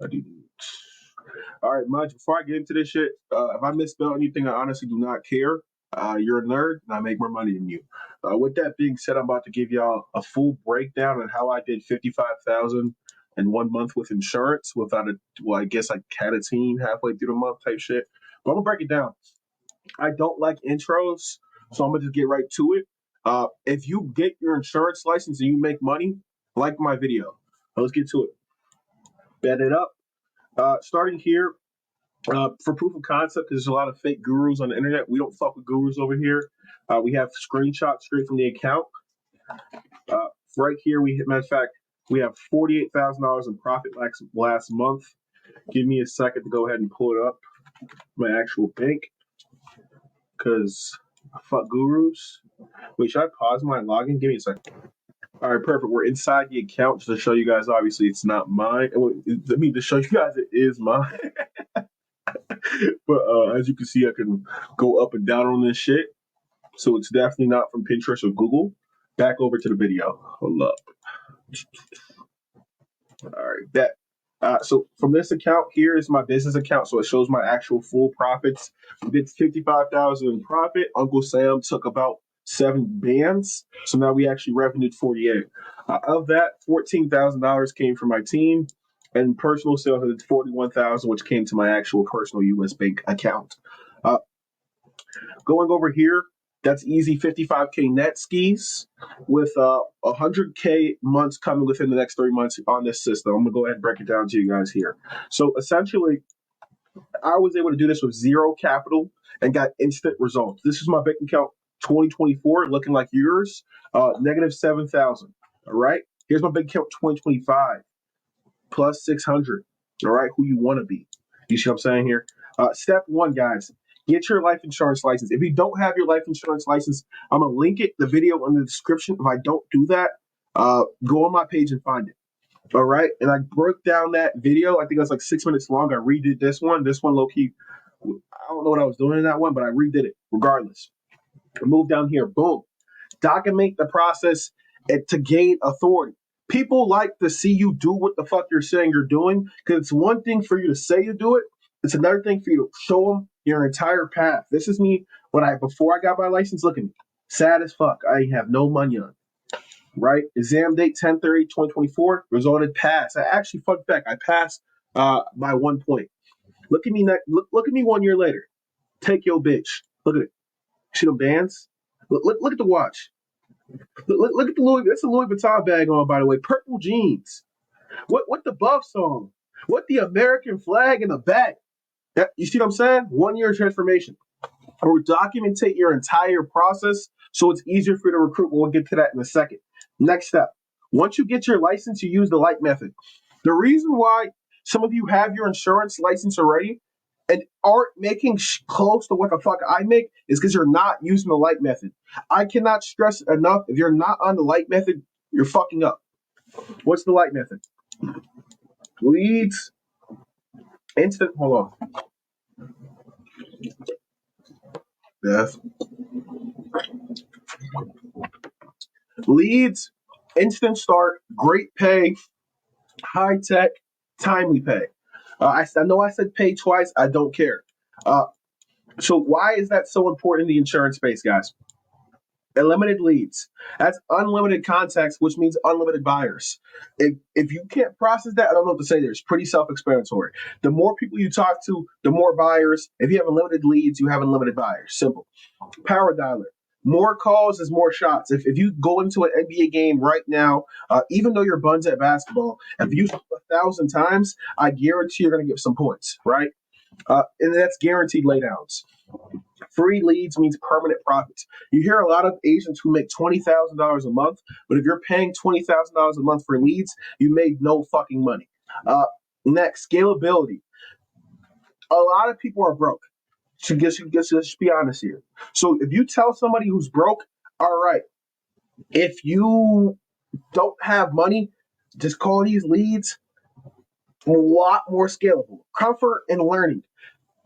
I do. All right, Mudge, before I get into this shit, if I misspell anything, I honestly do not care. You're a nerd, and I make more money than you. With that being said, I'm about to give y'all a full breakdown on how I did 55,000 in 1 month with insurance without a, well, I guess I had a team halfway through the month type shit. But I'm gonna break it down. I don't like intros, so I'm gonna just get right to it. If you get your insurance license and you make money, like my video. Let's get to it. Bet it up. Starting here, for proof of concept, because there's a lot of fake gurus on the internet. We don't fuck with gurus over here. We have screenshots straight from the account. Right here, matter of fact, we have $48,000 in profit last month. Give me a second to go ahead and pull it up, my actual bank, because fuck gurus. Wait, should I pause my login? Give me a second. All right, perfect. We're inside the account just to show you guys. Obviously, it's not mine. Let me just show you guys it is mine. But as you can see, I can go up and down on this shit. So it's definitely not from Pinterest or Google. Back over to the video. Hold up. All right, bet. So from this account here is my business account, so it shows my actual full profits. We did 55,000 in profit. Uncle Sam took about 7 bands, so now we actually revenued 48. Of that, $14,000 came from my team, and personal sales I did 41,000, which came to my actual personal U.S. bank account. Uh, Going over here, that's easy 55K net skis with 100K months coming within the next 3 months on this system. I'm gonna go ahead and break it down to you guys here. So essentially, I was able to do this with zero capital and got instant results. This is my bank account 2024, looking like yours, negative 7,000. All right. Here's my bank account 2025, plus 600. All right. Who you want to be? You see what I'm saying here? Step one, guys. Get your life insurance license. If you don't have your life insurance license, I'm gonna link it, the video in the description. If I don't do that, go on my page and find it. All right. And I broke down that video. I think it was like 6 minutes long. I redid this one. This one, low key, I don't know what I was doing in that one, but I redid it regardless. I moved down here. Boom. Document the process to gain authority. People like to see you do what the fuck you're saying you're doing, because it's one thing for you to say you do it. It's another thing for you to show them your entire path. This is me before I got my license. Look at me, sad as fuck. I have no money on. Right, exam date 10/30/2024. Resulted pass. I actually, fun fact, I passed by 1 point. Look at me, look at me 1 year later. Take your bitch. Look at it. See them bands? Look at the watch. Look at the Louis. That's a Louis Vuitton bag on, by the way. Purple jeans. What the Buff song? What the American flag in the back? That, you see what I'm saying? 1 year transformation. Or documentate your entire process so it's easier for you to recruit. We'll get to that in a second. Next step. Once you get your license, you use the light method. The reason why some of you have your insurance license already and aren't making close to what the fuck I make is because you're not using the light method. I cannot stress enough, if you're not on the light method, you're fucking up. What's the light method? Leads, instant, hold on. Beth. Leads, instant start, great pay, high tech, timely pay. I know I said pay twice. I don't care. Uh, so why is that so important in the insurance space, guys? Unlimited leads. That's unlimited contacts, which means unlimited buyers. If you can't process that, I don't know what to say there. It's pretty self-explanatory. The more people you talk to, the more buyers. If you have unlimited leads, you have unlimited buyers. Simple. Power dialer. More calls is more shots. If you go into an NBA game right now, even though you're buns at basketball, if you shoot 1,000 times, I guarantee you're going to get some points, right? And that's guaranteed laydowns. Free leads means permanent profits. You hear a lot of agents who make $20,000 a month, but if you're paying $20,000 a month for leads, you made no fucking money. Next, scalability. A lot of people are broke. Let's be honest here. So if you tell somebody who's broke, all right, if you don't have money, just call these leads a lot more scalable. Comfort and learning.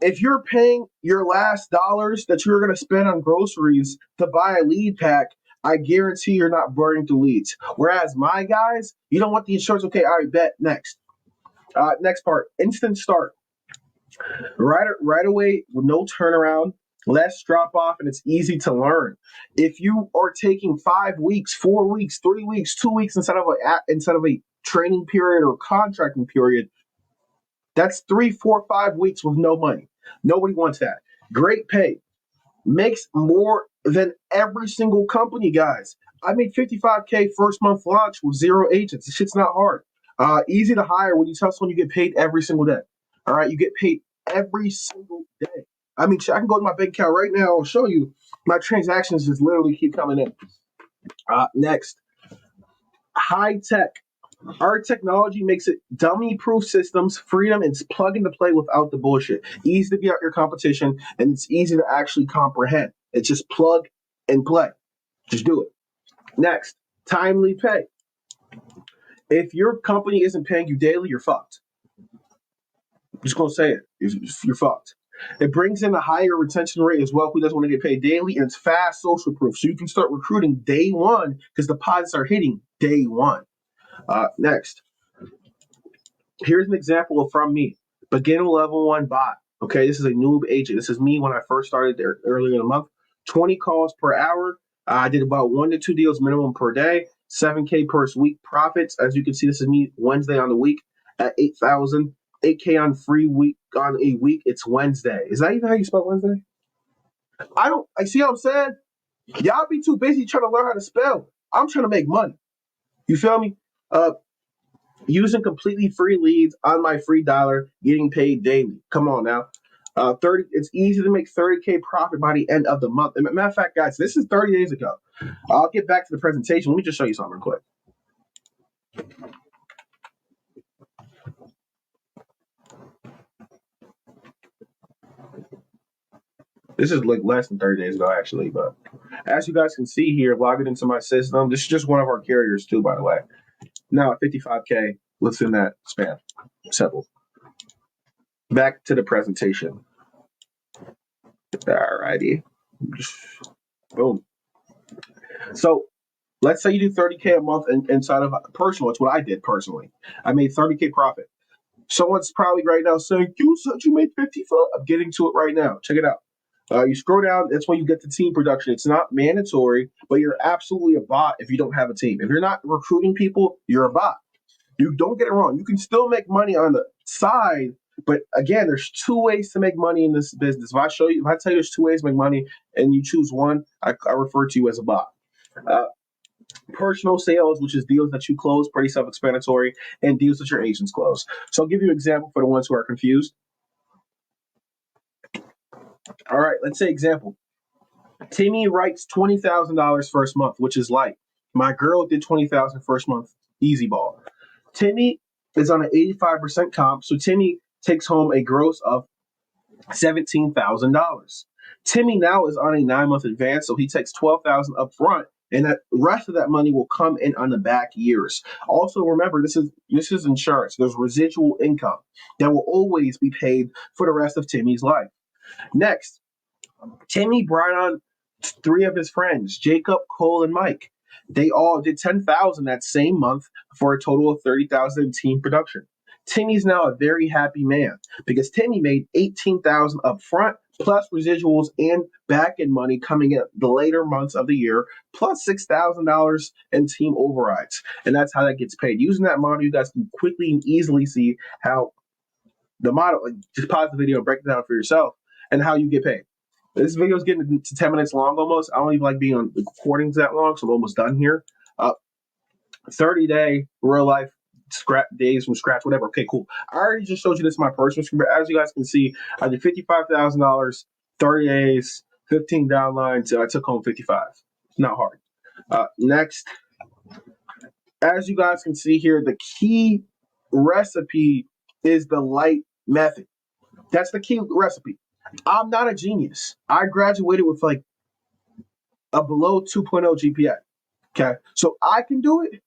If you're paying your last dollars that you're going to spend on groceries to buy a lead pack, I guarantee you're not burning through leads. Whereas my guys, you don't want the insurance. Okay, all right, bet next. Next part, instant start. Right away with no turnaround, less drop off, and it's easy to learn. If you are taking 5 weeks, 4 weeks, 3 weeks, 2 weeks instead of a training period or contracting period, that's 3, 4, 5 weeks with no money. Nobody wants that. Great pay. Makes more than every single company, guys. I made 55K first month launch with 0 agents. This shit's not hard. Easy to hire when you tell someone you get paid every single day. All right, you get paid every single day. I mean, I can go to my bank account right now and show you my transactions just literally keep coming in. Next, high tech. Our technology makes it dummy-proof systems, freedom, and it's plug and play without the bullshit. Easy to be out your competition, and it's easy to actually comprehend. It's just plug and play. Just do it. Next, timely pay. If your company isn't paying you daily, you're fucked. I'm just gonna say it. You're fucked. It brings in a higher retention rate as well. Who doesn't want to get paid daily? And it's fast social proof. So you can start recruiting day one because deposits are hitting day one. Next, here's an example from me. Beginner level 1 bot. Okay, this is a noob agent. This is me when I first started there earlier in the month. 20 calls per hour. I did about 1 to 2 deals minimum per day. 7K per week profits. As you can see, this is me Wednesday on the week at 8,000. 8K on free week on a week. It's Wednesday. Is that even how you spell Wednesday? I see what I'm saying. Y'all be too busy trying to learn how to spell. I'm trying to make money. You feel me? Using completely free leads on my free dollar, getting paid daily. Come on now. 30. It's easy to make 30K profit by the end of the month. And matter of fact, guys, this is 30 days ago. I'll get back to the presentation. Let me just show you something real quick. This is like less than 30 days ago, actually. But as you guys can see here, logging into my system, this is just one of our carriers too, by the way. Now at 55K within that span. Simple. Back to the presentation. Alrighty. Boom. So let's say you do 30K a month inside of personal. It's what I did personally. I made 30K profit. Someone's probably right now saying, you said you made 55. I'm getting to it right now. Check it out. You scroll down. That's when you get the team production. It's not mandatory, but you're absolutely a bot if you don't have a team. If you're not recruiting people, you're a bot. You don't get it wrong. You can still make money on the side, but again, there's 2 ways to make money in this business. If I tell you there's 2 ways to make money and you choose one, I refer to you as a bot. Personal sales, which is deals that you close, pretty self-explanatory, and deals that your agents close. So I'll give you an example for the ones who are confused. All right, let's say example. Timmy writes $20,000 first month, which is light. My girl did $20,000 first month, easy ball. Timmy is on an 85% comp, so Timmy takes home a gross of $17,000. Timmy now is on a 9-month advance, so he takes $12,000 up front, and the rest of that money will come in on the back years. Also, remember, this is insurance. There's residual income that will always be paid for the rest of Timmy's life. Next, Timmy brought on 3 of his friends, Jacob, Cole, and Mike. They all did $10,000 that same month for a total of $30,000 in team production. Timmy's now a very happy man because Timmy made $18,000 up front, plus residuals and back-end money coming in the later months of the year, plus $6,000 in team overrides. And that's how that gets paid. Using that model, you guys can quickly and easily see how the model, just pause the video and break it down for yourself, and how you get paid. This video is getting to 10 minutes long almost. I don't even like being on recordings that long, so I'm almost done here. 30-day real life days from scratch, whatever. Okay, cool. I already just showed you this in my personal screen, but as you guys can see, I did $55,000, 30 days, 15 downlines, and I took home 55. It's not hard. Next, as you guys can see here, the key recipe is the light method. That's the key recipe. I'm not a genius. I graduated with like a below 2.0 GPA. Okay. So I can do it.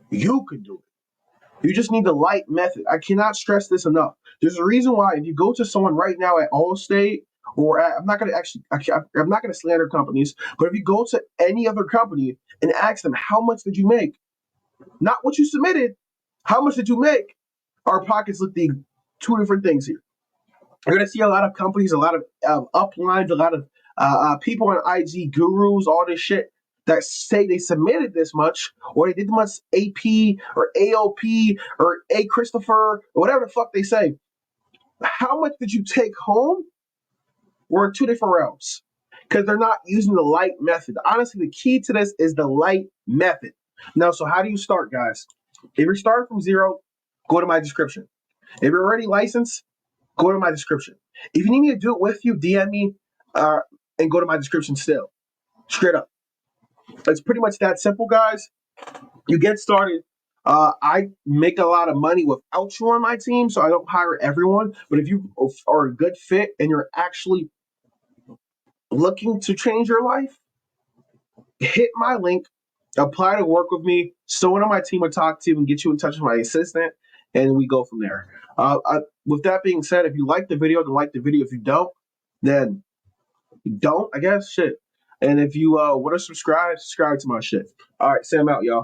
You can do it. You just need the light method. I cannot stress this enough. There's a reason why if you go to someone right now at Allstate or I'm not going to slander companies, but if you go to any other company and ask them, how much did you make? Not what you submitted. How much did you make? our pockets look the two different things here. You're going to see a lot of companies, a lot of uplines, a lot of people on IG gurus, all this shit that say they submitted this much or they did much AP or AOP or A Christopher or whatever the fuck they say. How much did you take home? We're in two different realms because they're not using the light method. Honestly, the key to this is the light method. Now, so how do you start, guys? If you're starting from zero, go to my description. If you're already licensed, go to my description. If you need me to do it with you, DM me and go to my description still. Straight up. It's pretty much that simple, guys. You get started. I make a lot of money without you on my team, so I don't hire everyone. But if you are a good fit and you're actually looking to change your life, hit my link, apply to work with me. Someone on my team will talk to you and get you in touch with my assistant, and we go from there. With that being said, if you like the video, then like the video. If you don't, then don't, I guess. Shit. And if you want to subscribe to my shit. All right, Sam out, y'all.